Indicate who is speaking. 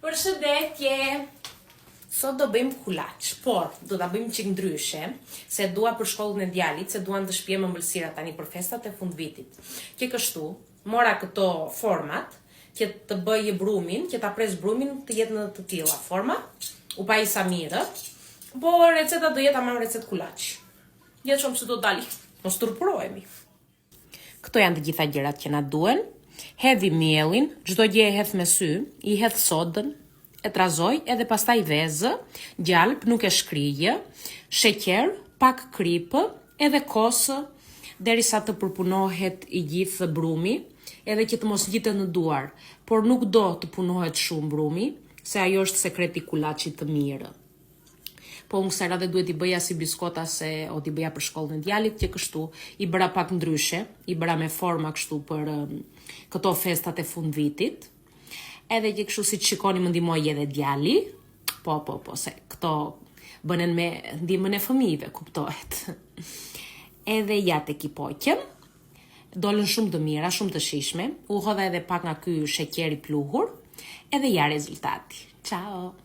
Speaker 1: Përshëndetje! Sot do bëjmë kulaç, por do ta bëjmë çik ndryshe, se dua për shkollën e djalit, se duan të shpjem ëmbëlsira tani për festat e fundvitit. Që kështu, mora këto format, që të bëj brumin, që ta pres brumin të jetë në të tilla forma, u pa isa mirë, po receta do jetë ama recetë kulaç. Jetë shumë se do dali, mos turpurohemi. Këto janë të gjitha gjërat që na duhen. Hedhi mielin, çdo gjë e hedh me sy, i hedh sodën, e trazoj edhe pastaj vezë, gjalp, nuk e shkrije, sheqer, pak kripë, edhe kosë, derisa të përpunohet i gjithë brumi, edhe që të mos ngjitet në duar, por nuk do të punohet shumë brumi, se ajo është sekreti i kulaçit të mirë. Po unë kësaj radhe duhet i bëja si biskota se o t'i bëja për shkollën e djalit, që kështu i bëra pak ndryshe, i bëra me forma kështu për këto festat e fundvitit. Edhe që kështu si të shikoni më ndihmoi edhe djali, po, se këto bënen me ndihmën e fëmijëve, kuptohet. Edhe ja tek i poqëm, dolën shumë të mira, shumë të shijshme, u hodha edhe pak nga ky sheqer i pluhur, edhe ja rezultati. Ciao!